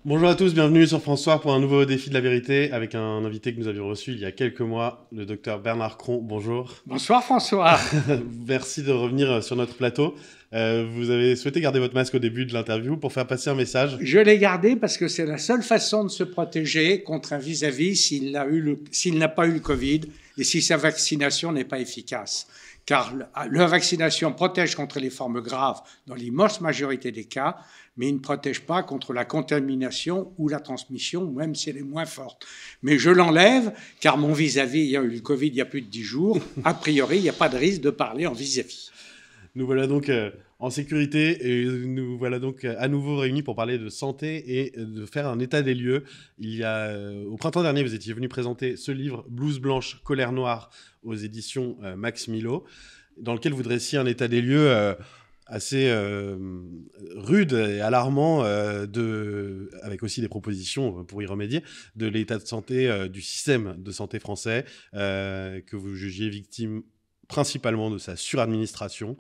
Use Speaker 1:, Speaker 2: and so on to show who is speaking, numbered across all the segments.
Speaker 1: Bonjour à tous, bienvenue sur François pour un nouveau défi de la vérité avec un invité que nous avions reçu il y a quelques mois, le docteur Bernard Cron. Bonjour.
Speaker 2: Bonsoir François.
Speaker 1: Merci de revenir sur notre plateau. Vous avez souhaité garder votre masque au début de l'interview pour faire passer un message.
Speaker 2: Je l'ai gardé parce que c'est la seule façon de se protéger contre un vis-à-vis s'il n'a pas eu le Covid et si sa vaccination n'est pas efficace. Car la vaccination protège contre les formes graves dans l'immense majorité des cas, mais il ne protège pas contre la contamination ou la transmission, même si elle est moins forte. Mais je l'enlève, car mon vis-à-vis ayant eu le Covid il y a plus de 10 jours, a priori, il n'y a pas de risque de parler en vis-à-vis.
Speaker 1: Nous voilà donc en sécurité et nous voilà donc à nouveau réunis pour parler de santé et de faire un état des lieux. Au printemps dernier, vous étiez venu présenter ce livre « Blouse blanche, colère noire » aux éditions Max Milo, dans lequel vous dressiez un état des lieux assez rude et alarmant, avec aussi des propositions pour y remédier, de l'état de santé du système de santé français, que vous jugiez victime principalement de sa suradministration.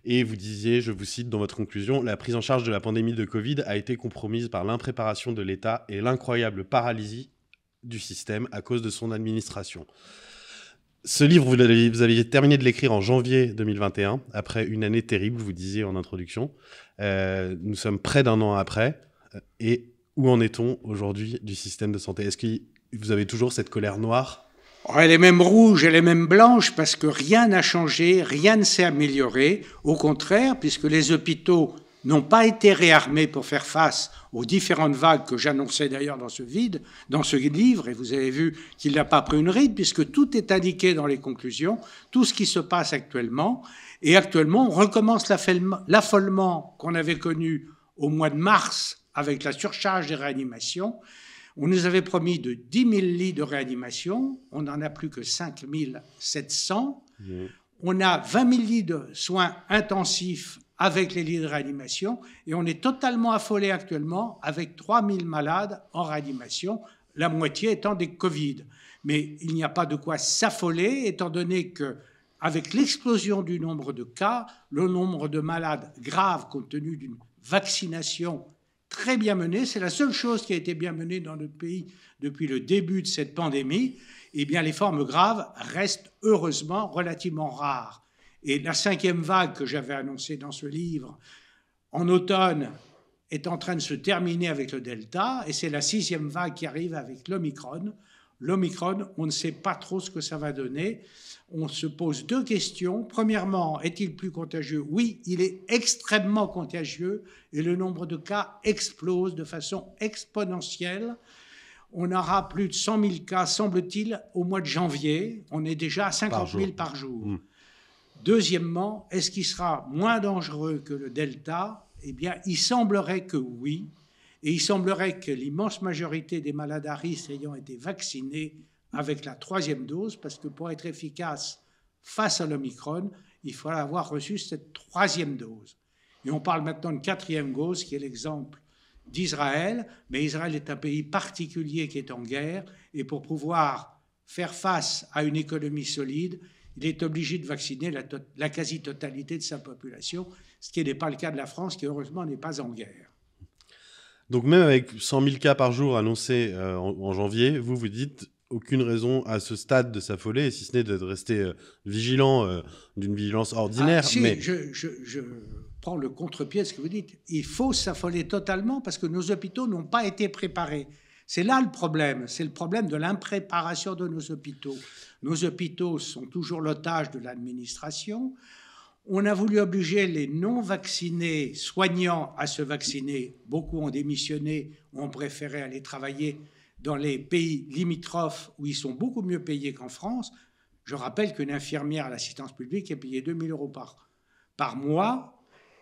Speaker 1: Et vous disiez, je vous cite dans votre conclusion, « La prise en charge de la pandémie de Covid a été compromise par l'impréparation de l'État et l'incroyable paralysie du système à cause de son administration. » Ce livre, vous aviez terminé de l'écrire en janvier 2021, après une année terrible, vous disiez en introduction. Nous sommes près d'un an après. Et où en est-on aujourd'hui du système de santé? Est-ce que vous avez toujours cette colère noire?
Speaker 2: Elle est même rouge, elle est même blanche, parce que rien n'a changé, rien ne s'est amélioré. Au contraire, puisque les hôpitaux n'ont pas été réarmés pour faire face aux différentes vagues que j'annonçais d'ailleurs dans ce livre, et vous avez vu qu'il n'a pas pris une ride, puisque tout est indiqué dans les conclusions, tout ce qui se passe actuellement. Et actuellement, on recommence l'affolement qu'on avait connu au mois de mars avec la surcharge des réanimations. On nous avait promis de 10 000 lits de réanimation, on n'en a plus que 5 700. On a 20 000 lits de soins intensifs avec les lits de réanimation, et on est totalement affolé actuellement avec 3 000 malades en réanimation, la moitié étant des Covid. Mais il n'y a pas de quoi s'affoler, étant donné que, avec l'explosion du nombre de cas, le nombre de malades graves, compte tenu d'une vaccination très bien menée, c'est la seule chose qui a été bien menée dans notre pays depuis le début de cette pandémie, eh bien les formes graves restent heureusement relativement rares. Et la 5e vague que j'avais annoncée dans ce livre, en automne, est en train de se terminer avec le Delta, et c'est la 6e vague qui arrive avec l'Omicron. L'Omicron, on ne sait pas trop ce que ça va donner. On se pose deux questions. Premièrement, est-il plus contagieux? Oui, il est extrêmement contagieux, et le nombre de cas explose de façon exponentielle. On aura plus de 100 000 cas, semble-t-il, au mois de janvier. On est déjà à 50 000 par jour. Deuxièmement, est-ce qu'il sera moins dangereux que le Delta? Eh bien, il semblerait que oui. Et il semblerait que l'immense majorité des malades à risque ayant été vaccinés avec la 3e dose, parce que pour être efficace face à l'Omicron, il faudra avoir reçu cette 3e dose. Et on parle maintenant de 4e dose, qui est l'exemple d'Israël, mais Israël est un pays particulier qui est en guerre, et pour pouvoir faire face à une économie solide, il est obligé de vacciner la quasi-totalité de sa population, ce qui n'est pas le cas de la France, qui heureusement n'est pas en guerre.
Speaker 1: Donc même avec 100 000 cas par jour annoncés en janvier, vous dites aucune raison à ce stade de s'affoler, si ce n'est de rester vigilant d'une vigilance ordinaire.
Speaker 2: Si,
Speaker 1: mais...
Speaker 2: je prends le contre-pied de ce que vous dites. Il faut s'affoler totalement parce que nos hôpitaux n'ont pas été préparés. C'est là le problème, c'est le problème de l'impréparation de nos hôpitaux. Nos hôpitaux sont toujours l'otage de l'administration. On a voulu obliger les non-vaccinés soignants à se vacciner. Beaucoup ont démissionné, ont préféré aller travailler dans les pays limitrophes où ils sont beaucoup mieux payés qu'en France. Je rappelle qu'une infirmière à l'assistance publique est payée 2 000 € par mois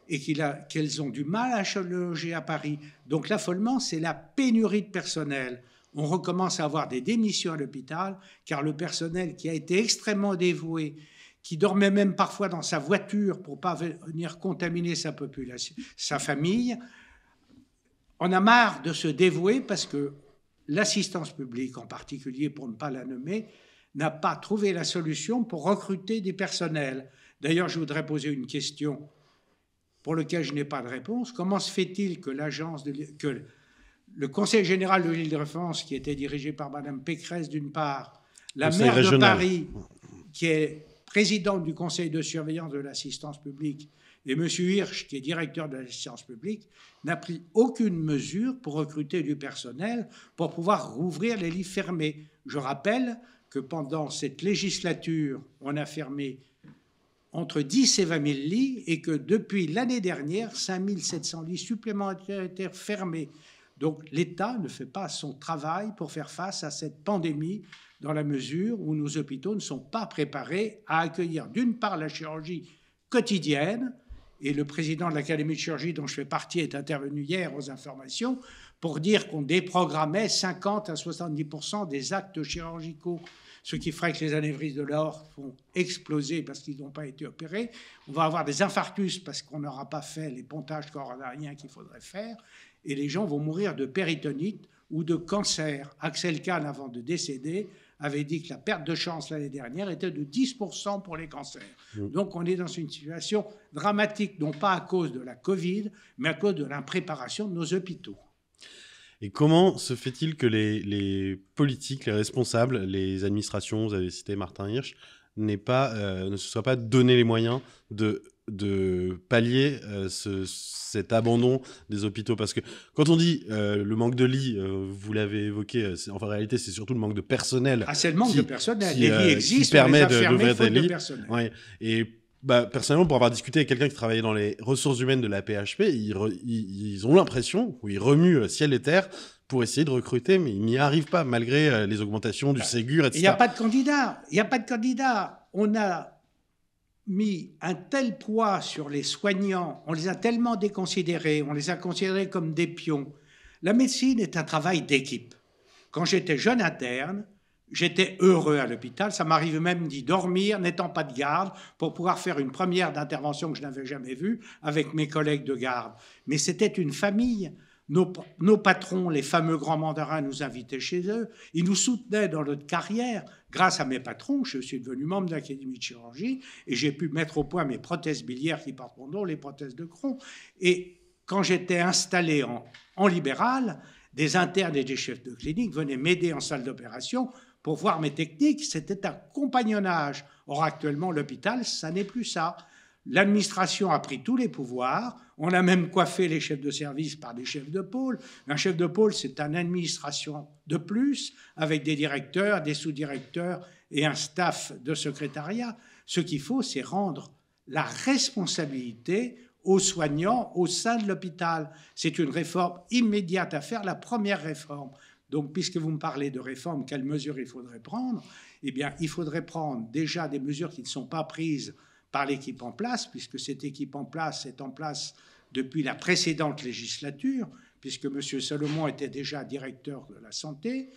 Speaker 2: et qu'elles ont du mal à se loger à Paris. Donc l'affolement, c'est la pénurie de personnel. On recommence à avoir des démissions à l'hôpital car le personnel qui a été extrêmement dévoué, qui dormait même parfois dans sa voiture pour ne pas venir contaminer sa population, sa famille, on a marre de se dévouer parce que l'assistance publique, en particulier pour ne pas la nommer, n'a pas trouvé la solution pour recruter des personnels. D'ailleurs, je voudrais poser une question pour laquelle je n'ai pas de réponse. Comment se fait-il que le Conseil général de l'Île-de-France, qui était dirigé par Madame Pécresse d'une part, la
Speaker 1: Conseil
Speaker 2: maire
Speaker 1: régional.
Speaker 2: de Paris, qui est présidente du Conseil de surveillance de l'assistance publique, et M. Hirsch, qui est directeur de l'assistance publique, n'a pris aucune mesure pour recruter du personnel pour pouvoir rouvrir les lits fermés. Je rappelle que pendant cette législature, on a fermé entre 10 et 20 000 lits et que depuis l'année dernière, 5 700 lits supplémentaires étaient fermés. Donc l'État ne fait pas son travail pour faire face à cette pandémie dans la mesure où nos hôpitaux ne sont pas préparés à accueillir d'une part la chirurgie quotidienne, et le président de l'Académie de chirurgie dont je fais partie est intervenu hier aux informations pour dire qu'on déprogrammait 50 à 70% des actes chirurgicaux, ce qui ferait que les anévrismes de l'aorte vont exploser parce qu'ils n'ont pas été opérés. On va avoir des infarctus parce qu'on n'aura pas fait les pontages coronariens qu'il faudrait faire, et les gens vont mourir de péritonite ou de cancer. Axel Kahn, avant de décéder, avait dit que la perte de chance l'année dernière était de 10% pour les cancers. Donc on est dans une situation dramatique, non pas à cause de la Covid, mais à cause de l'impréparation de nos hôpitaux.
Speaker 1: Et comment se fait-il que les politiques, les responsables, les administrations, vous avez cité Martin Hirsch, ne se soient pas donné les moyens de pallier cet abandon des hôpitaux? Parce que quand on dit le manque de lits, vous l'avez évoqué, en réalité c'est surtout le manque de personnel.
Speaker 2: Ah, c'est le manque de personnel. Les lits existent,
Speaker 1: qui permet
Speaker 2: on les a fermés faute de
Speaker 1: lits.
Speaker 2: personnel.
Speaker 1: Ouais. Et personnellement, pour avoir discuté avec quelqu'un qui travaillait dans les ressources humaines de la PHP, ils ont l'impression, ou ils remuent ciel et terre pour essayer de recruter, mais ils n'y arrivent pas, malgré les augmentations du Ségur, etc.
Speaker 2: Il n'y a pas de candidat. Il n'y a pas de candidat. On a mis un tel poids sur les soignants, on les a tellement déconsidérés, on les a considérés comme des pions. La médecine est un travail d'équipe. Quand j'étais jeune interne, j'étais heureux à l'hôpital. Ça m'arrive même d'y dormir, n'étant pas de garde, pour pouvoir faire une première d'intervention que je n'avais jamais vue avec mes collègues de garde. Mais c'était une famille. Nos patrons, les fameux grands mandarins, nous invitaient chez eux. Ils nous soutenaient dans notre carrière. Grâce à mes patrons, je suis devenu membre de l'Académie de chirurgie et j'ai pu mettre au point mes prothèses biliaires qui portent mon nom, les prothèses de Crohn. Et quand j'étais installé en libéral, des internes et des chefs de clinique venaient m'aider en salle d'opération pour voir mes techniques. C'était un compagnonnage. Or, actuellement, l'hôpital, ça n'est plus ça. L'administration a pris tous les pouvoirs. On a même coiffé les chefs de service par des chefs de pôle. Un chef de pôle, c'est une administration de plus, avec des directeurs, des sous-directeurs et un staff de secrétariat. Ce qu'il faut, c'est rendre la responsabilité aux soignants au sein de l'hôpital. C'est une réforme immédiate à faire, la première réforme. Donc, puisque vous me parlez de réforme, quelles mesures il faudrait prendre? Eh bien, il faudrait prendre déjà des mesures qui ne sont pas prises par l'équipe en place, puisque cette équipe en place est en place depuis la précédente législature, puisque M. Salomon était déjà directeur de la santé,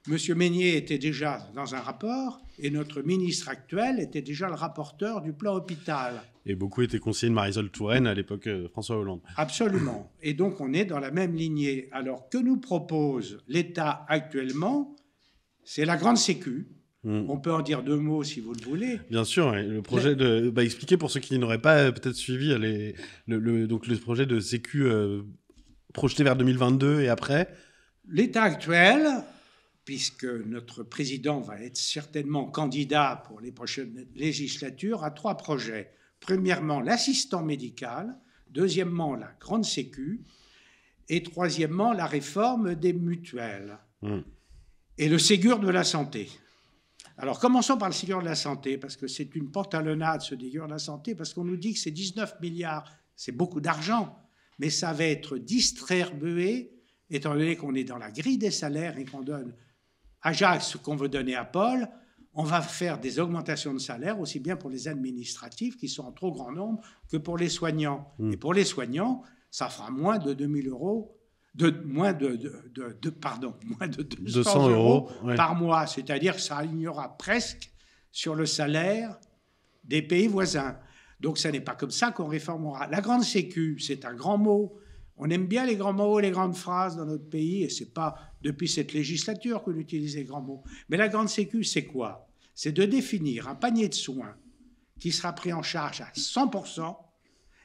Speaker 2: M. Meignet était déjà dans un rapport, et notre ministre actuel était déjà le rapporteur du plan hôpital.
Speaker 1: Et beaucoup étaient conseillers de Marisol Touraine à l'époque de François Hollande.
Speaker 2: Absolument. Et donc on est dans la même lignée. Alors que nous propose l'État actuellement? C'est la grande sécu. On peut en dire deux mots si vous le voulez.
Speaker 1: Bien sûr, le projet de... expliquer pour ceux qui n'auraient pas peut-être suivi donc le projet de sécu projeté vers 2022 et après.
Speaker 2: L'État actuel, puisque notre président va être certainement candidat pour les prochaines législatures, a trois projets. Premièrement, l'assistant médical. Deuxièmement, la grande sécu. Et troisièmement, la réforme des mutuelles. Et le Ségur de la santé. Alors, commençons par le Ségur de la santé, parce que c'est une pantalonnade, ce Ségur de la santé, parce qu'on nous dit que c'est 19 milliards, c'est beaucoup d'argent, mais ça va être distribué, étant donné qu'on est dans la grille des salaires et qu'on donne à Jacques ce qu'on veut donner à Paul, on va faire des augmentations de salaire, aussi bien pour les administratifs, qui sont en trop grand nombre, que pour les soignants. Et pour les soignants, ça fera moins de 2 000 euros, moins de 200 euros par mois, c'est-à-dire que ça alignera presque sur le salaire des pays voisins. Donc, ce n'est pas comme ça qu'on réformera. La grande sécu, c'est un grand mot. On aime bien les grands mots, les grandes phrases dans notre pays, et ce n'est pas depuis cette législature qu'on utilise les grands mots. Mais la grande sécu, c'est quoi? C'est de définir un panier de soins qui sera pris en charge à 100%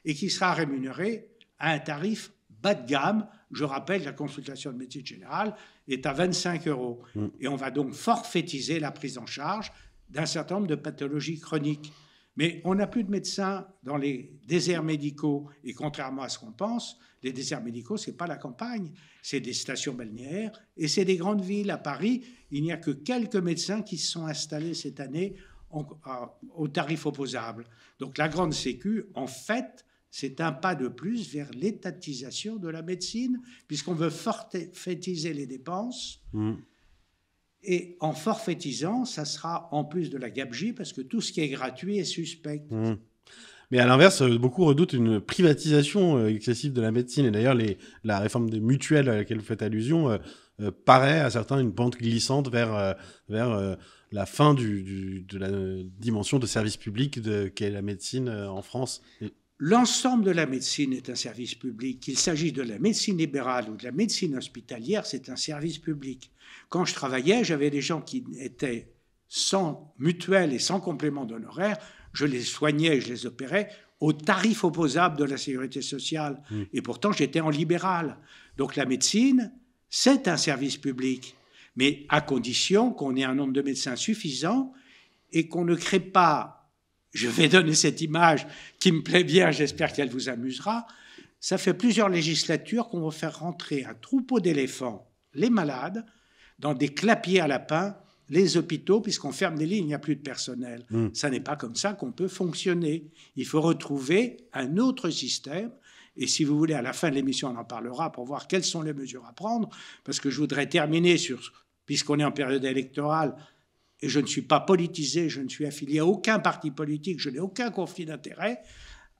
Speaker 2: et qui sera rémunéré à un tarif bas de gamme. Je rappelle, la consultation de médecine générale est à 25 €. Et on va donc forfaitiser la prise en charge d'un certain nombre de pathologies chroniques. Mais on n'a plus de médecins dans les déserts médicaux. Et contrairement à ce qu'on pense, les déserts médicaux, ce n'est pas la campagne, c'est des stations balnéaires et c'est des grandes villes. À Paris, il n'y a que quelques médecins qui se sont installés cette année au tarif opposable. Donc la grande sécu, en fait, c'est un pas de plus vers l'étatisation de la médecine, puisqu'on veut forfaitiser les dépenses. Et en forfaitisant, ça sera en plus de la gabegie, parce que tout ce qui est gratuit est suspect.
Speaker 1: Mais à l'inverse, beaucoup redoutent une privatisation excessive de la médecine. Et d'ailleurs, la réforme des mutuelles à laquelle vous faites allusion paraît à certains une pente glissante vers la fin de la dimension de service public qu'est la médecine en France.
Speaker 2: L'ensemble de la médecine est un service public. Qu'il s'agisse de la médecine libérale ou de la médecine hospitalière, c'est un service public. Quand je travaillais, j'avais des gens qui étaient sans mutuelle et sans complément d'honoraires. Je les soignais et je les opérais au tarif opposable de la sécurité sociale. Et pourtant, j'étais en libéral. Donc la médecine, c'est un service public, mais à condition qu'on ait un nombre de médecins suffisant et qu'on ne crée pas... Je vais donner cette image qui me plaît bien, j'espère qu'elle vous amusera. Ça fait plusieurs législatures qu'on va faire rentrer un troupeau d'éléphants, les malades, dans des clapiers à lapins, les hôpitaux, puisqu'on ferme des lits, il n'y a plus de personnel. Ça n'est pas comme ça qu'on peut fonctionner. Il faut retrouver un autre système. Et si vous voulez, à la fin de l'émission, on en parlera pour voir quelles sont les mesures à prendre, parce que je voudrais terminer sur, puisqu'on est en période électorale, et je ne suis pas politisé, je ne suis affilié à aucun parti politique, je n'ai aucun conflit d'intérêt,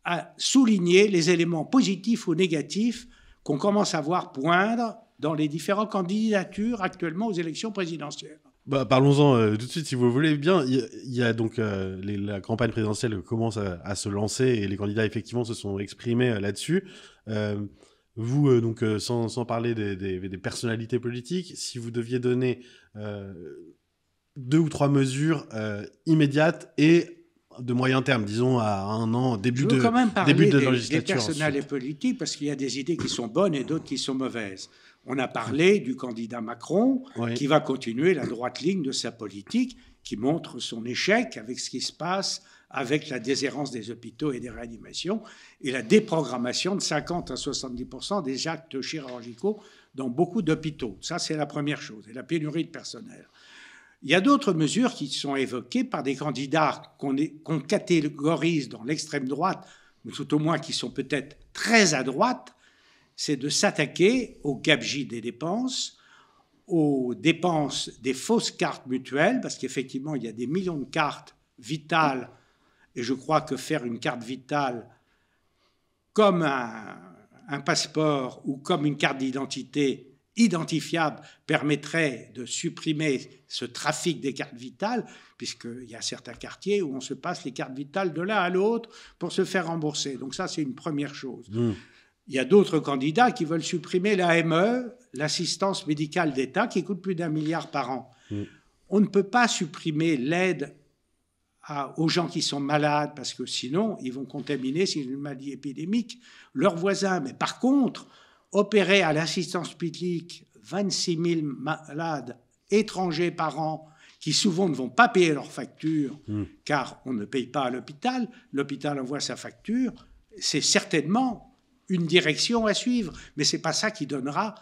Speaker 2: à souligner les éléments positifs ou négatifs qu'on commence à voir poindre dans les différentes candidatures actuellement aux élections présidentielles.
Speaker 1: Parlons-en tout de suite, si vous voulez bien. Il y a donc la campagne présidentielle commence à se lancer et les candidats, effectivement, se sont exprimés là-dessus. Vous, donc, sans parler des personnalités politiques, si vous deviez donner 2 ou 3 mesures immédiates et de moyen terme, disons à 1 an, début de la législature.
Speaker 2: Des personnalités politiques, parce qu'il y a des idées qui sont bonnes et d'autres qui sont mauvaises. On a parlé du candidat Macron, qui va continuer la droite ligne de sa politique, qui montre son échec avec ce qui se passe, avec la déshérence des hôpitaux et des réanimations, et la déprogrammation de 50 à 70% des actes chirurgicaux dans beaucoup d'hôpitaux. Ça, c'est la première chose, et la pénurie de personnel. Il y a d'autres mesures qui sont évoquées par des candidats qu'on catégorise dans l'extrême droite, ou tout au moins qui sont peut-être très à droite, c'est de s'attaquer aux gabegies des dépenses, aux dépenses des fausses cartes mutuelles, parce qu'effectivement, il y a des millions de cartes vitales, et je crois que faire une carte vitale comme un passeport ou comme une carte d'identité identifiable permettrait de supprimer ce trafic des cartes vitales, puisqu'il y a certains quartiers où on se passe les cartes vitales de l'un à l'autre pour se faire rembourser. Donc ça, c'est une première chose. Il y a d'autres candidats qui veulent supprimer l'AME, l'assistance médicale d'État, qui coûte plus d'1 milliard par an. On ne peut pas supprimer l'aide aux gens qui sont malades, parce que sinon, ils vont contaminer, si c'est une maladie épidémique, leurs voisins. Mais par contre, opérer à l'assistance publique 26 000 malades étrangers par an, qui souvent ne vont pas payer leurs factures, car on ne paye pas à l'hôpital, l'hôpital envoie sa facture, c'est certainement une direction à suivre, mais ce n'est pas ça qui donnera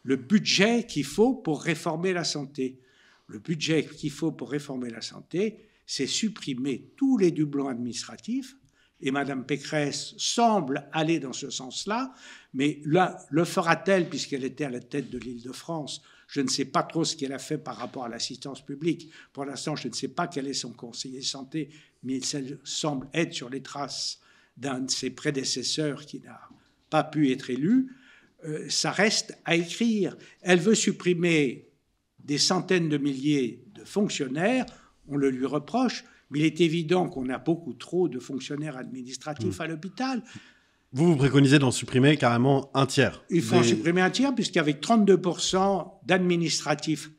Speaker 2: le budget qu'il faut pour réformer la santé. Le budget qu'il faut pour réformer la santé, c'est supprimer tous les doublons administratifs, et Mme Pécresse semble aller dans ce sens-là, mais là, le fera-t-elle puisqu'elle était à la tête de l'Île-de-France? Je ne sais pas trop ce qu'elle a fait par rapport à l'assistance publique. Pour l'instant, je ne sais pas quel est son conseiller santé, mais il semble être sur les traces d'un de ses prédécesseurs qui n'a pas pu être élu. Ça reste à écrire. Elle veut supprimer des centaines de milliers de fonctionnaires, on le lui reproche, mais il est évident qu'on a beaucoup trop de fonctionnaires administratifs à l'hôpital.
Speaker 1: Vous préconisez d'en supprimer carrément un tiers.
Speaker 2: Il faut en supprimer un tiers, puisqu'avec 32% d'administratifs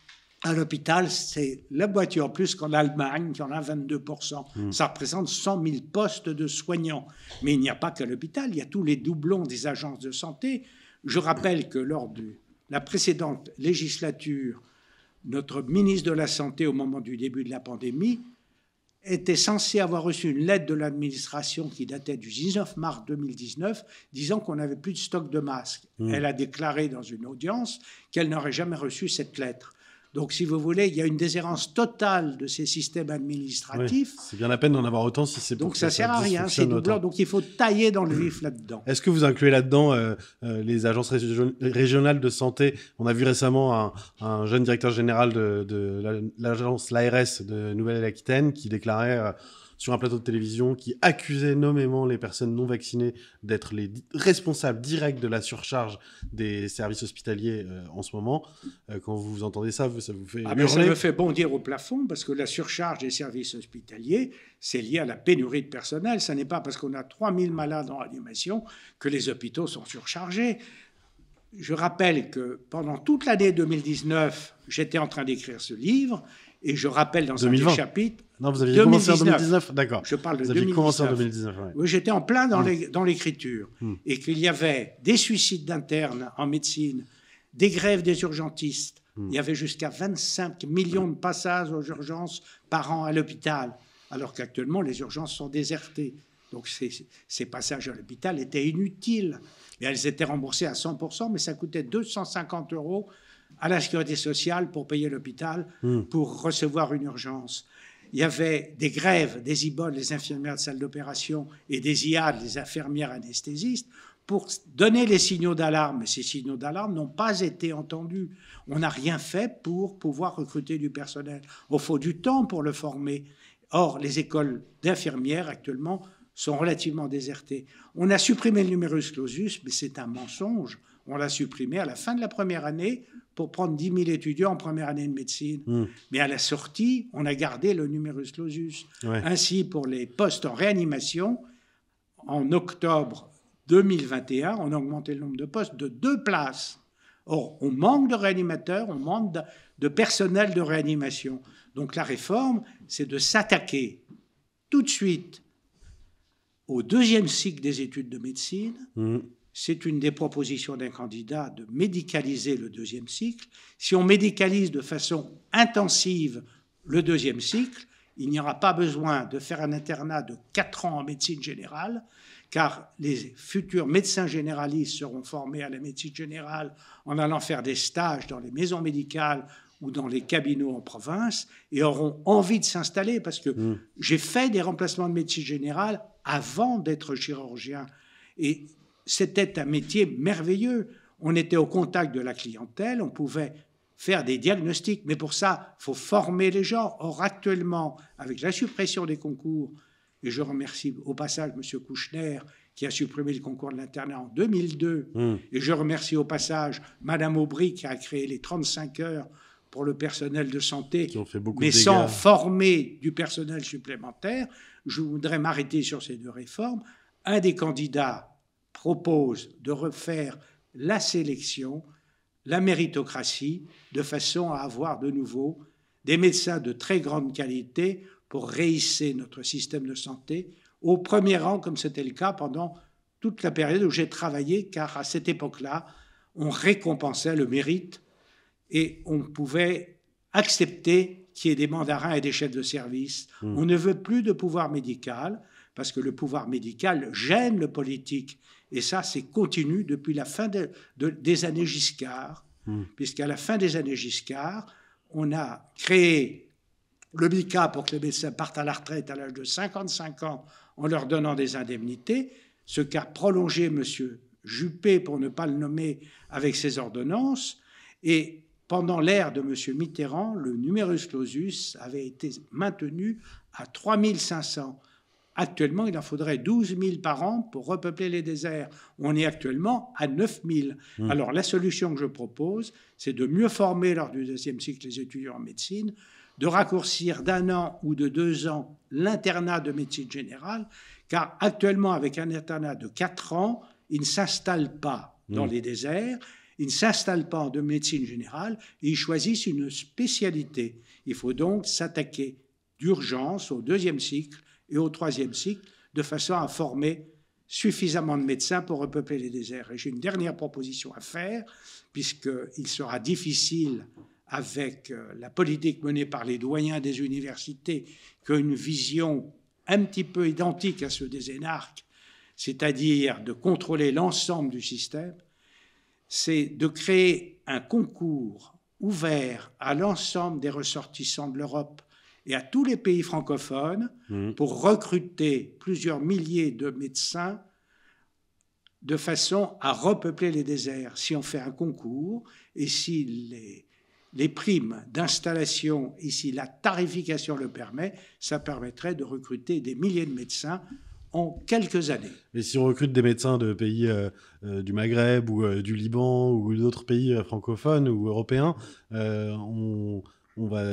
Speaker 2: à l'hôpital, c'est la moitié en plus qu'en Allemagne, qui en a 22%. Ça représente 100 000 postes de soignants. Mais il n'y a pas qu'à l'hôpital, il y a tous les doublons des agences de santé. Je rappelle que lors de la précédente législature, notre ministre de la Santé, au moment du début de la pandémie, était censé avoir reçu une lettre de l'administration qui datait du 19 mars 2019, disant qu'on n'avait plus de stock de masques. Elle a déclaré dans une audience qu'elle n'aurait jamais reçu cette lettre. Donc, si vous voulez, il y a une déshérence totale de ces systèmes administratifs.
Speaker 1: Oui, c'est bien la peine d'en avoir autant si c'est pour
Speaker 2: donc ça sert à rien, c'est doublant. Donc il faut tailler dans le vif là-dedans.
Speaker 1: Est-ce que vous incluez là-dedans les agences régionales de santé? On a vu récemment un jeune directeur général de l'agence, l'ARS de Nouvelle-Aquitaine, qui déclarait sur un plateau de télévision, qui accusait nommément les personnes non vaccinées d'être les responsables directs de la surcharge des services hospitaliers en ce moment. Quand vous entendez ça, ça vous fait hurler?
Speaker 2: Ça me fait bondir au plafond, parce que la surcharge des services hospitaliers, c'est lié à la pénurie de personnel. Ce n'est pas parce qu'on a 3000 malades en réanimation que les hôpitaux sont surchargés. Je rappelle que pendant toute l'année 2019, j'étais en train d'écrire ce livre, et je rappelle dans
Speaker 1: 2020.
Speaker 2: un des chapitres...
Speaker 1: Non, vous aviez commencé en 2019, d'accord.
Speaker 2: Je parle de
Speaker 1: vous aviez
Speaker 2: 2019.
Speaker 1: commencé en 2019, ouais.
Speaker 2: Oui, j'étais en plein dans l'écriture. Et qu'il y avait des suicides d'internes en médecine, des grèves des urgentistes. Il y avait jusqu'à 25 millions de passages aux urgences par an à l'hôpital, alors qu'actuellement, les urgences sont désertées. Donc, ces passages à l'hôpital étaient inutiles. Et elles étaient remboursées à 100%, mais ça coûtait 250 € à la sécurité sociale pour payer l'hôpital, pour recevoir une urgence. Il y avait des grèves des IBOL, les infirmières de salle d'opération, et des IAD, les infirmières anesthésistes, pour donner les signaux d'alarme. Mais ces signaux d'alarme n'ont pas été entendus. On n'a rien fait pour pouvoir recruter du personnel. Il faut du temps pour le former. Or, les écoles d'infirmières, actuellement, sont relativement désertées. On a supprimé le numerus clausus, mais c'est un mensonge. On l'a supprimé à la fin de la première année pour prendre 10 000 étudiants en première année de médecine. Mais à la sortie, on a gardé le numerus clausus. Ouais. Ainsi, pour les postes en réanimation, en octobre 2021, on a augmenté le nombre de postes de 2 places. Or, on manque de réanimateurs, on manque de personnel de réanimation. Donc la réforme, c'est de s'attaquer tout de suite au 2e cycle des études de médecine. C'est une des propositions d'un candidat de médicaliser le 2e cycle. Si on médicalise de façon intensive le 2e cycle, il n'y aura pas besoin de faire un internat de 4 ans en médecine générale, car les futurs médecins généralistes seront formés à la médecine générale en allant faire des stages dans les maisons médicales ou dans les cabinets en province, et auront envie de s'installer, parce que j'ai fait des remplacements de médecine générale avant d'être chirurgien. Et c'était un métier merveilleux. On était au contact de la clientèle, on pouvait faire des diagnostics, mais pour ça, il faut former les gens. Or, actuellement, avec la suppression des concours, et je remercie au passage M. Kouchner, qui a supprimé le concours de l'internat en 2002, et je remercie au passage Mme Aubry, qui a créé les 35 heures pour le personnel de santé,
Speaker 1: qui ont fait beaucoup
Speaker 2: mais
Speaker 1: de dégâts.
Speaker 2: Sans former du personnel supplémentaire. Je voudrais m'arrêter sur ces 2 réformes. Un des candidats propose de refaire la sélection, la méritocratie, de façon à avoir de nouveau des médecins de très grande qualité pour rehisser notre système de santé au premier rang, comme c'était le cas pendant toute la période où j'ai travaillé, car à cette époque-là, on récompensait le mérite et on pouvait accepter qu'il y ait des mandarins et des chefs de service. On ne veut plus de pouvoir médical, parce que le pouvoir médical gêne le politique. Et ça, c'est continu depuis la fin des années Giscard, puisqu'à la fin des années Giscard, on a créé le MICA pour que les médecins partent à la retraite à l'âge de 55 ans en leur donnant des indemnités, ce qu'a prolongé M. Juppé, pour ne pas le nommer, avec ses ordonnances. Et pendant l'ère de M. Mitterrand, le numerus clausus avait été maintenu à 3 500. Actuellement, il en faudrait 12 000 par an pour repeupler les déserts. On est actuellement à 9 000. Alors, la solution que je propose, c'est de mieux former lors du 2e cycle les étudiants en médecine, de raccourcir d'1 an ou de 2 ans l'internat de médecine générale, car actuellement, avec un internat de 4 ans, ils ne s'installent pas dans les déserts, ils ne s'installent pas en médecine générale, et ils choisissent une spécialité. Il faut donc s'attaquer d'urgence au 2e cycle et au 3e cycle, de façon à former suffisamment de médecins pour repeupler les déserts. Et j'ai une dernière proposition à faire, puisqu'il sera difficile, avec la politique menée par les doyens des universités, qu'une vision un petit peu identique à ceux des énarques, c'est-à-dire de contrôler l'ensemble du système, c'est de créer un concours ouvert à l'ensemble des ressortissants de l'Europe et à tous les pays francophones pour recruter plusieurs milliers de médecins de façon à repeupler les déserts. Si on fait un concours et si les primes d'installation et si la tarification le permet, ça permettrait de recruter des milliers de médecins en quelques années.
Speaker 1: Et si on recrute des médecins de pays du Maghreb ou du Liban ou d'autres pays francophones ou européens, on va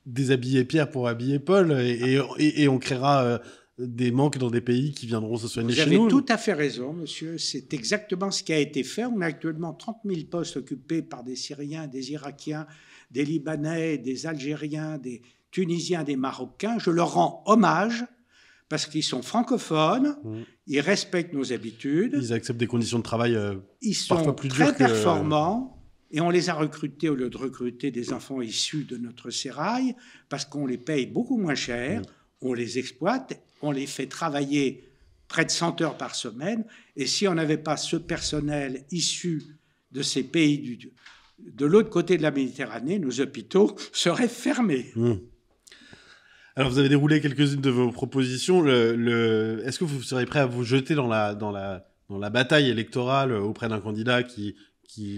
Speaker 1: déshabiller Pierre pour habiller Paul et on créera des manques dans des pays qui viendront se soigner chez nous.
Speaker 2: Vous avez tout à fait raison, monsieur. C'est exactement ce qui a été fait. On a actuellement 30 000 postes occupés par des Syriens, des Irakiens, des Libanais, des Algériens, des Tunisiens, des Marocains. Je leur rends hommage parce qu'ils sont francophones, ils respectent nos habitudes.
Speaker 1: Ils acceptent des conditions de travail
Speaker 2: ils sont
Speaker 1: parfois plus
Speaker 2: très
Speaker 1: dures
Speaker 2: performants. Et on les a recrutés au lieu de recruter des enfants issus de notre sérail parce qu'on les paye beaucoup moins cher, on les exploite, on les fait travailler près de 100 heures par semaine. Et si on n'avait pas ce personnel issu de ces pays de l'autre côté de la Méditerranée, nos hôpitaux seraient fermés.
Speaker 1: Alors, vous avez déroulé quelques-unes de vos propositions. Est-ce que vous serez prêt à vous jeter dans la bataille électorale auprès d'un candidat qui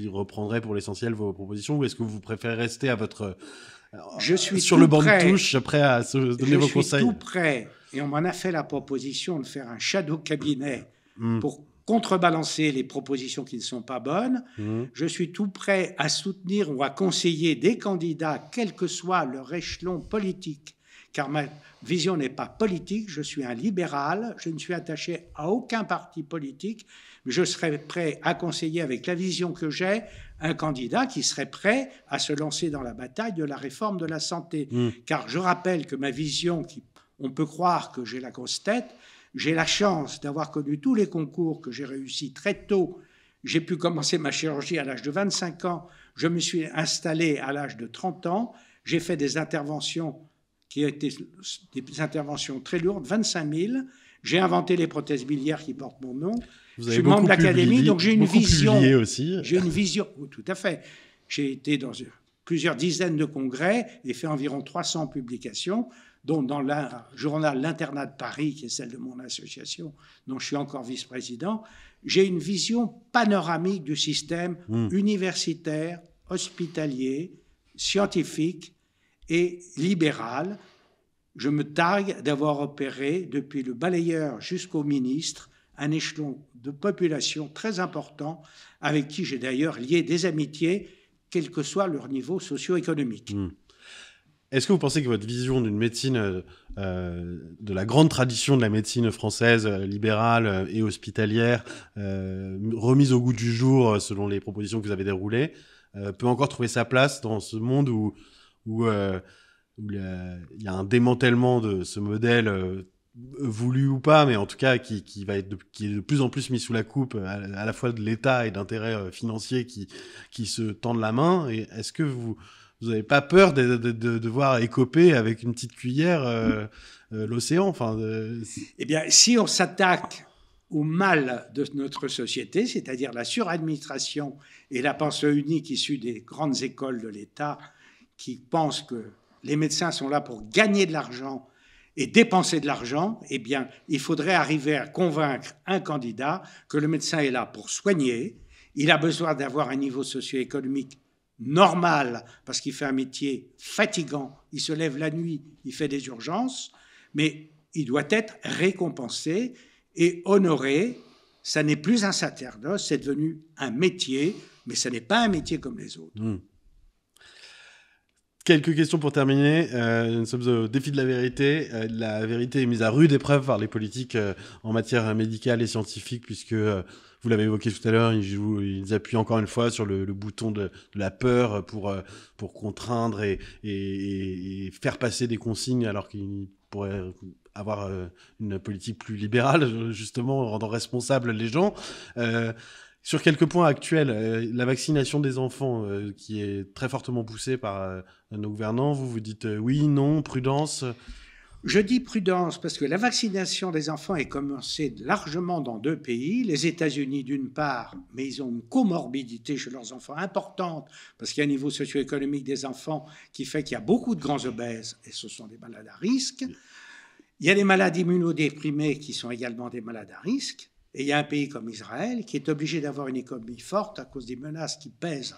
Speaker 1: reprendrait pour l'essentiel vos propositions, ou est-ce que vous préférez rester à votre sur le banc de touche, prêt à se donner vos conseils?
Speaker 2: Je suis tout prêt, et on m'en a fait la proposition de faire un shadow cabinet pour contrebalancer les propositions qui ne sont pas bonnes. Je suis tout prêt à soutenir ou à conseiller des candidats, quel que soit leur échelon politique, car ma vision n'est pas politique, je suis un libéral, je ne suis attaché à aucun parti politique, mais je serai prêt à conseiller avec la vision que j'ai un candidat qui serait prêt à se lancer dans la bataille de la réforme de la santé. Car je rappelle que ma vision, on peut croire que j'ai la grosse tête, j'ai la chance d'avoir connu tous les concours que j'ai réussi très tôt. J'ai pu commencer ma chirurgie à l'âge de 25 ans, je me suis installé à l'âge de 30 ans, j'ai fait des interventions qui étaient des interventions très lourdes, 25 000. J'ai inventé les prothèses biliaires qui portent mon nom. Je suis membre de l'Académie, donc j'ai une vision.
Speaker 1: Aussi.
Speaker 2: J'ai une vision, tout à fait. J'ai été dans plusieurs dizaines de congrès et fait environ 300 publications, dont dans le journal L'Internat de Paris, qui est celle de mon association, dont je suis encore vice-président. J'ai une vision panoramique du système universitaire, hospitalier, scientifique et libéral. Je me targue d'avoir opéré, depuis le balayeur jusqu'au ministre, un échelon de population très important, avec qui j'ai d'ailleurs lié des amitiés, quel que soit leur niveau socio-économique.
Speaker 1: Est-ce que vous pensez que votre vision d'une médecine, de la grande tradition de la médecine française, libérale et hospitalière, remise au goût du jour selon les propositions que vous avez déroulées, peut encore trouver sa place dans ce monde où il y a un démantèlement de ce modèle voulu ou pas, mais en tout cas qui est de plus en plus mis sous la coupe à la fois de l'État et d'intérêts financiers qui se tendent la main? Et est-ce que vous n'avez pas peur de devoir écoper avec une petite cuillère l'océan?
Speaker 2: Eh bien, si on s'attaque au mal de notre société, c'est-à-dire la suradministration et la pensée unique issue des grandes écoles de l'État qui pensent que les médecins sont là pour gagner de l'argent et dépenser de l'argent, eh bien, il faudrait arriver à convaincre un candidat que le médecin est là pour soigner, il a besoin d'avoir un niveau socio-économique normal parce qu'il fait un métier fatigant, il se lève la nuit, il fait des urgences, mais il doit être récompensé et honoré. Ça n'est plus un sacerdoce, c'est devenu un métier, mais ça n'est pas un métier comme les autres.
Speaker 1: Quelques questions pour terminer. Nous sommes au défi de la vérité. La vérité est mise à rude épreuve par les politiques en matière médicale et scientifique, puisque, vous l'avez évoqué tout à l'heure, ils appuient encore une fois sur le bouton de la peur pour contraindre et faire passer des consignes alors qu'ils pourraient avoir une politique plus libérale, justement, en rendant responsables les gens. Sur quelques points actuels, la vaccination des enfants, qui est très fortement poussée par nos gouvernants, vous dites oui, non, prudence.
Speaker 2: Je dis prudence parce que la vaccination des enfants est commencée largement dans 2 pays. Les États-Unis d'une part, mais ils ont une comorbidité chez leurs enfants importante parce qu'il y a un niveau socio-économique des enfants qui fait qu'il y a beaucoup de grands obèses et ce sont des malades à risque. Il y a des malades immunodéprimés qui sont également des malades à risque. Et il y a un pays comme Israël qui est obligé d'avoir une économie forte à cause des menaces qui pèsent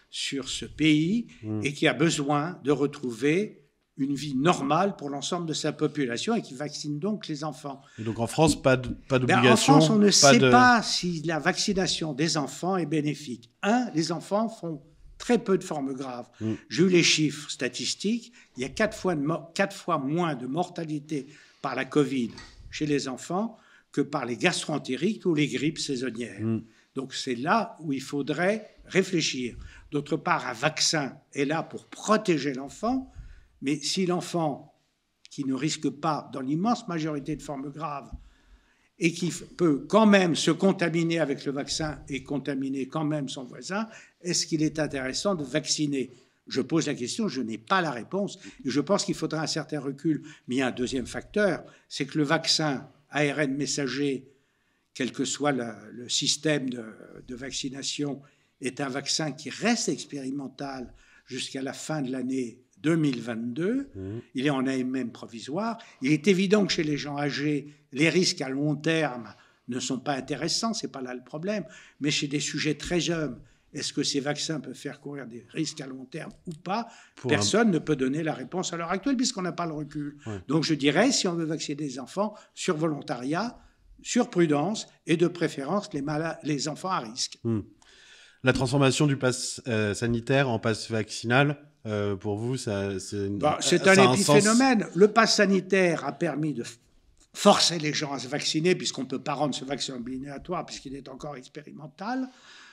Speaker 2: sur ce pays et qui a besoin de retrouver une vie normale pour l'ensemble de sa population et qui vaccine donc les enfants.
Speaker 1: Et donc en France, pas d'obligation.
Speaker 2: En France, on ne sait pas si la vaccination des enfants est bénéfique. Les enfants font très peu de formes graves. J'ai eu les chiffres statistiques. Il y a 4 fois moins de mortalité par la Covid chez les enfants que par les gastro-entériques ou les grippes saisonnières. Donc c'est là où il faudrait réfléchir. D'autre part, un vaccin est là pour protéger l'enfant. Mais si l'enfant, qui ne risque pas dans l'immense majorité de formes graves, et qui peut quand même se contaminer avec le vaccin et contaminer quand même son voisin, est-ce qu'il est intéressant de vacciner ? Je pose la question, je n'ai pas la réponse. Et je pense qu'il faudra un certain recul. Mais il y a un deuxième facteur, c'est que le vaccin ARN messager, quel que soit le système de vaccination, est un vaccin qui reste expérimental jusqu'à la fin de l'année 2022, il est en AMM provisoire. Il est évident que chez les gens âgés, les risques à long terme ne sont pas intéressants, ce n'est pas là le problème, mais chez des sujets très jeunes, est-ce que ces vaccins peuvent faire courir des risques à long terme ou pas ? Personne ne peut donner la réponse à l'heure actuelle puisqu'on n'a pas le recul. Donc je dirais, si on veut vacciner des enfants, sur volontariat, sur prudence et de préférence les enfants à risque.
Speaker 1: La transformation du pass sanitaire en pass vaccinal, pour vous, c'est
Speaker 2: un épiphénomène. Le pass sanitaire a permis de forcer les gens à se vacciner, puisqu'on ne peut pas rendre ce vaccin obligatoire, puisqu'il est encore expérimental.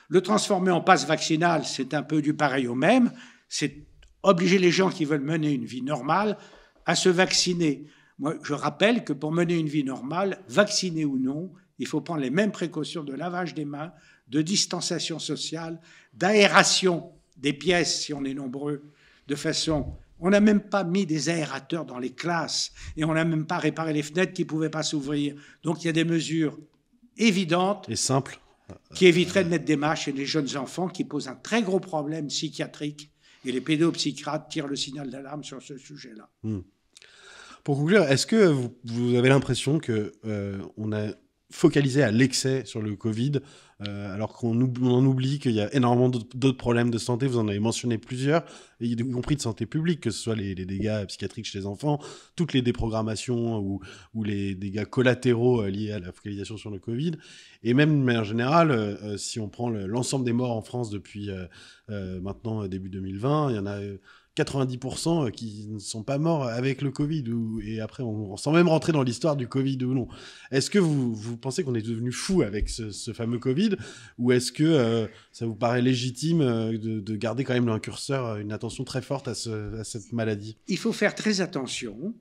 Speaker 2: Le transformer en pass vaccinal, c'est un peu du pareil au même. C'est obliger les gens qui veulent mener une vie normale à se vacciner. Moi, je rappelle que pour mener une vie normale, vacciné ou non, il faut prendre les mêmes précautions de lavage des mains, de distanciation sociale, d'aération des pièces, si on est nombreux, de façon... On n'a même pas mis des aérateurs dans les classes et on n'a même pas réparé les fenêtres qui ne pouvaient pas s'ouvrir. Donc il y a des mesures évidentes
Speaker 1: et simples
Speaker 2: qui éviteraient de mettre des mâches chez les jeunes enfants qui posent un très gros problème psychiatrique. Et les pédopsychiatres tirent le signal d'alarme sur ce sujet-là.
Speaker 1: Pour conclure, est-ce que vous avez l'impression qu'on a focalisé à l'excès sur le Covid, alors qu'on en oublie qu'il y a énormément d'autres problèmes de santé, vous en avez mentionné plusieurs, y compris de santé publique, que ce soit les dégâts psychiatriques chez les enfants, toutes les déprogrammations ou les dégâts collatéraux liés à la focalisation sur le Covid, et même de manière générale, si on prend l'ensemble des morts en France depuis maintenant début 2020, il y en a 90% qui ne sont pas morts avec le Covid, et après, sans même rentrer dans l'histoire du Covid ou non. Est-ce que vous pensez qu'on est devenu fou avec ce fameux Covid, ou est-ce que ça vous paraît légitime de garder quand même un curseur, une attention très forte à cette maladie ?
Speaker 2: Il faut faire très attention,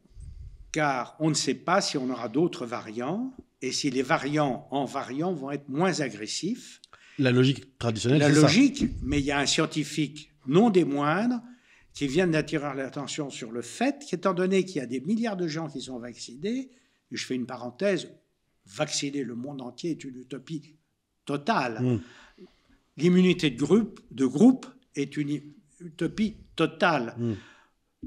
Speaker 2: car on ne sait pas si on aura d'autres variants, et si les variants vont être moins agressifs.
Speaker 1: La logique traditionnelle, c'est ça.
Speaker 2: La logique, mais il y a un scientifique non des moindres, qui viennent d'attirer l'attention sur le fait qu'étant donné qu'il y a des milliards de gens qui sont vaccinés, et je fais une parenthèse, vacciner le monde entier est une utopie totale. L'immunité de groupe est une utopie totale.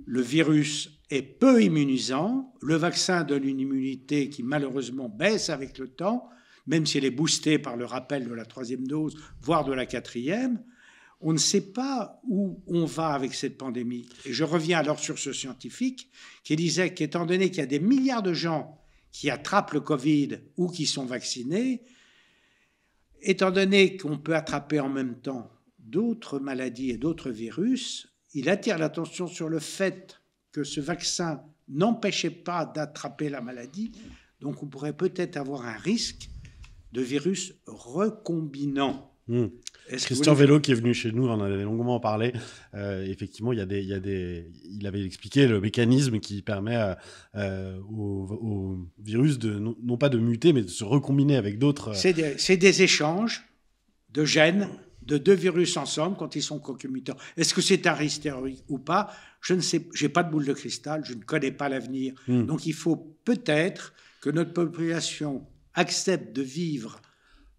Speaker 2: Le virus est peu immunisant, le vaccin donne une immunité qui malheureusement baisse avec le temps, même si elle est boostée par le rappel de la 3e dose, voire de la 4e. On ne sait pas où on va avec cette pandémie. Et je reviens alors sur ce scientifique qui disait qu'étant donné qu'il y a des milliards de gens qui attrapent le Covid ou qui sont vaccinés, étant donné qu'on peut attraper en même temps d'autres maladies et d'autres virus, il attire l'attention sur le fait que ce vaccin n'empêchait pas d'attraper la maladie. Donc on pourrait peut-être avoir un risque de virus recombinant.
Speaker 1: Christian Vélo qui est venu chez nous, on en avait longuement parlé. Effectivement, il avait expliqué le mécanisme qui permet au virus de non pas de muter, mais de se recombiner avec d'autres.
Speaker 2: C'est des échanges de gènes de deux virus ensemble quand ils sont concomitants. Est-ce que c'est un risque théorique ou pas? Je ne sais, j'ai pas de boule de cristal, je ne connais pas l'avenir. Donc il faut peut-être que notre population accepte de vivre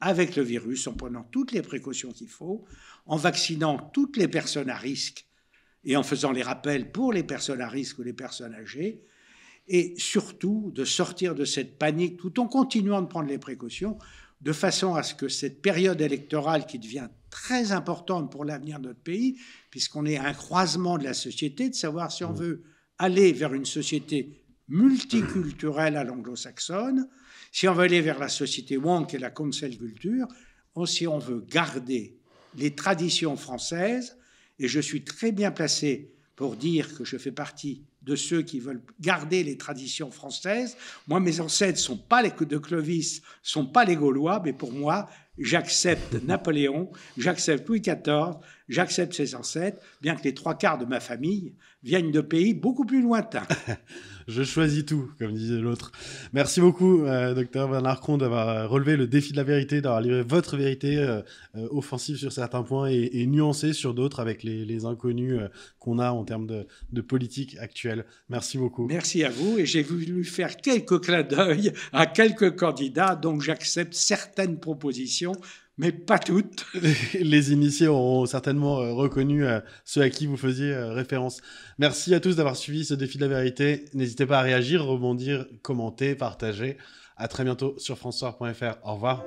Speaker 2: avec le virus en prenant toutes les précautions qu'il faut, en vaccinant toutes les personnes à risque et en faisant les rappels pour les personnes à risque ou les personnes âgées, et surtout de sortir de cette panique tout en continuant de prendre les précautions, de façon à ce que cette période électorale qui devient très importante pour l'avenir de notre pays, puisqu'on est à un croisement de la société, de savoir si on veut aller vers une société multiculturelle à l'anglo-saxonne, si on veut aller vers la société woke et la cancel culture, ou si on veut garder les traditions françaises, et je suis très bien placé pour dire que je fais partie de ceux qui veulent garder les traditions françaises. Moi, mes ancêtres ne sont pas les de Clovis, ne sont pas les Gaulois, mais pour moi, j'accepte Napoléon, j'accepte Louis XIV, j'accepte ses ancêtres, bien que les 3/4 de ma famille viennent de pays beaucoup plus lointains.
Speaker 1: Je choisis tout, comme disait l'autre. Merci beaucoup, docteur Bernard Combe, d'avoir relevé le défi de la vérité, d'avoir livré votre vérité offensive sur certains points et nuancée sur d'autres avec les inconnus qu'on a en termes de politique actuelle. Merci beaucoup.
Speaker 2: Merci à vous, et j'ai voulu faire quelques clins d'œil à quelques candidats, donc j'accepte certaines propositions, mais pas toutes.
Speaker 1: Les initiés auront certainement reconnu ceux à qui vous faisiez référence. Merci à tous d'avoir suivi ce défi de la vérité. N'hésitez pas à réagir, rebondir, commenter, partager. À très bientôt sur francesoir.fr. Au revoir.